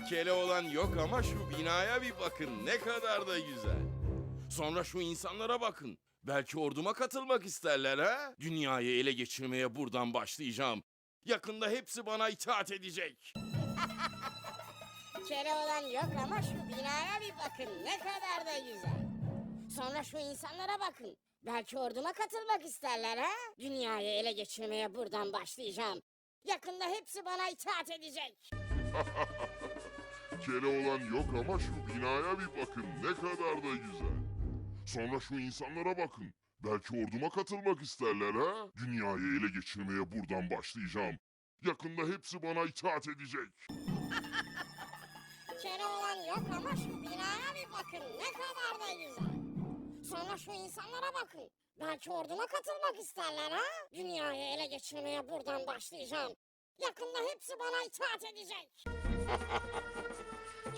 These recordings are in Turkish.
Keloğlan yok ama şu binaya bir bakın ne kadar da güzel. Sonra şu insanlara bakın. Belki orduma katılmak isterler ha? Dünyayı ele geçirmeye buradan başlayacağım. Yakında hepsi bana itaat edecek. Keloğlan yok ama şu binaya bir bakın ne kadar da güzel. Sonra şu insanlara bakın. Belki orduma katılmak isterler ha? Dünyayı ele geçirmeye buradan başlayacağım. Yakında hepsi bana itaat edecek. Keloğlan yok ama şu binaya bir bakın ne kadar da güzel. Sonra şu insanlara bakın. Belki orduma katılmak isterler ha? Dünyayı ele geçirmeye buradan başlayacağım. Yakında hepsi bana itaat edecek. Keloğlan yok ama şu binaya bir bakın ne kadar da güzel. Sonra şu insanlara bakın. Belki orduma katılmak isterler ha? Dünyayı ele geçirmeye buradan başlayacağım. Yakında hepsi bana itaat edecek.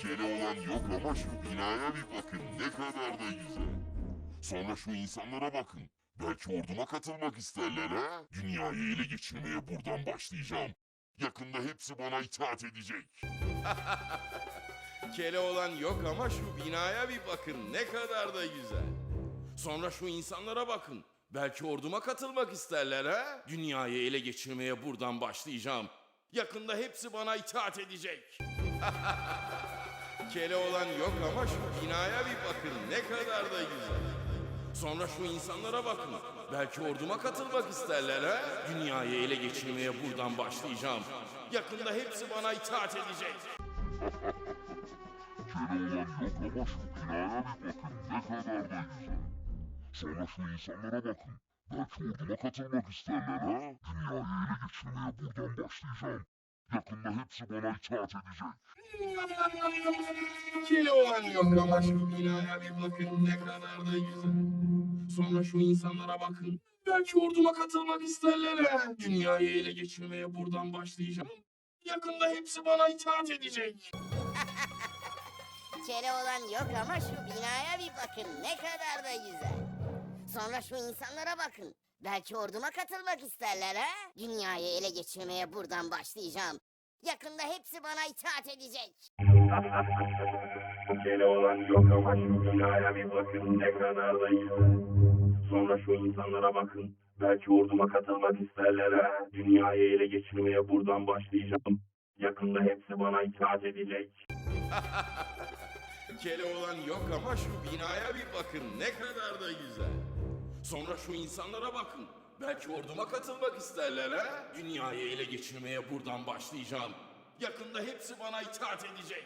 Keloğlan yok ama şu binaya bir bakın ne kadar da güzel. Sonra şu insanlara bakın. Belki orduma katılmak isterler ha? Dünyayı ele geçirmeye buradan başlayacağım. Yakında hepsi bana itaat edecek. Keloğlan yok ama şu binaya bir bakın ne kadar da güzel. Sonra şu insanlara bakın. Belki orduma katılmak isterler ha? Dünyayı ele geçirmeye buradan başlayacağım. Yakında hepsi bana itaat edecek. Keloğlan yok ama şu binaya bir bakın ne kadar da güzel. Sonra şu insanlara bakın. Belki orduma katılmak isterler ha? Dünyayı ele geçirmeye buradan başlayacağım. Yakında hepsi bana itaat edecek. Keloğlan yok ama şu binaya bir bakın ne kadar da güzel. Sonra şu insanlara bakın. Belki orduma katılmak isterler ha? Dünyayı ele geçirmeye buradan başlayacağım. Yakında hepsi bana itaat edecek. Keloğlan yok ama şu binaya bir bakın ne kadar da güzel. Sonra şu insanlara bakın. Belki orduma katılmak isterler ha? Dünyayı ele geçirmeye buradan başlayacağım. Yakında hepsi bana itaat edecek. Keloğlan yok ama şu binaya bir bakın ne kadar da güzel. Sonra şu insanlara bakın. Belki orduma katılmak isterler ha? Dünyayı ele geçirmeye buradan başlayacağım. Yakında hepsi bana itaat edecek. Keloğlan yok ama şu binaya bir bakın ne kadar da güzel. Sonra şu insanlara bakın. Belki orduma katılmak isterler ha? Dünyayı ele geçirmeye buradan başlayacağım. Yakında hepsi bana itaat edecek. Keloğlan yok ama şu binaya bir bakın ne kadar da güzel. Sonra şu insanlara bakın. Belki orduma katılmak isterler ha? Dünyayı ele geçirmeye buradan başlayacağım. Yakında hepsi bana itaat edecek.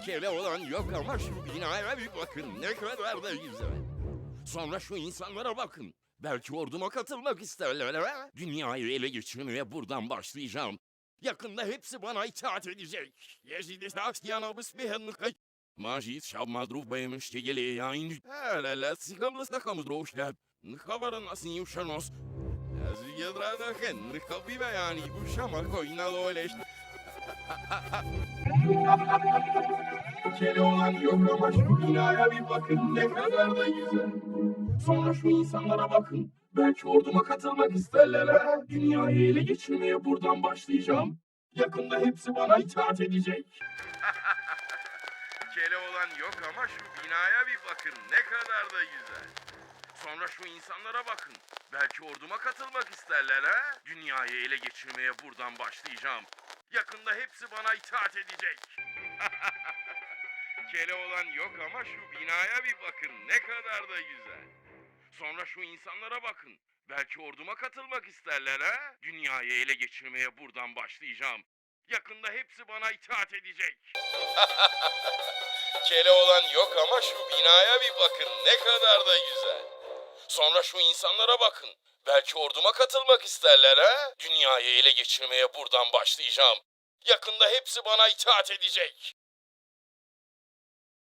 Keloğlan yok ama şu binaya bir bakın ne kadar da güzel. Sonra şu insanlara bakın. Belki orduma katılmak isterler ha? Dünyayı ele geçirmeye buradan başlayacağım. Yakında hepsi bana itaat edecek. Yezidi Saksyanabıs bihenlikay. Majid şavmadruf baymış çegele yayın. Hele sikamlı sakamız roşlar. Nıkavarın asin yuşanos. Yadrada hen nıkabi be yani bu şama koynalı oleş. Keloğlan yok ama şu binaya bir bakın ne kadar da güzel. Sonra şu insanlara bakın. Belki orduma katılmak isterler ha? Dünyayı ele geçirmeye buradan başlayacağım. Yakında hepsi bana itaat edecek. Keloğlan yok ama şu binaya bir bakın ne kadar da güzel. Sonra şu insanlara bakın. Belki orduma katılmak isterler ha? Dünyayı ele geçirmeye buradan başlayacağım. Yakında hepsi bana itaat edecek. Keloğlan yok ama şu binaya bir bakın ne kadar da güzel. Sonra şu insanlara bakın. Belki orduma katılmak isterler ha? Dünyayı ele geçirmeye buradan başlayacağım. Yakında hepsi bana itaat edecek. Keloğlan yok ama şu binaya bir bakın ne kadar da güzel. Sonra şu insanlara bakın. Belki orduma katılmak isterler ha? Dünyayı ele geçirmeye buradan başlayacağım. Yakında hepsi bana itaat edecek.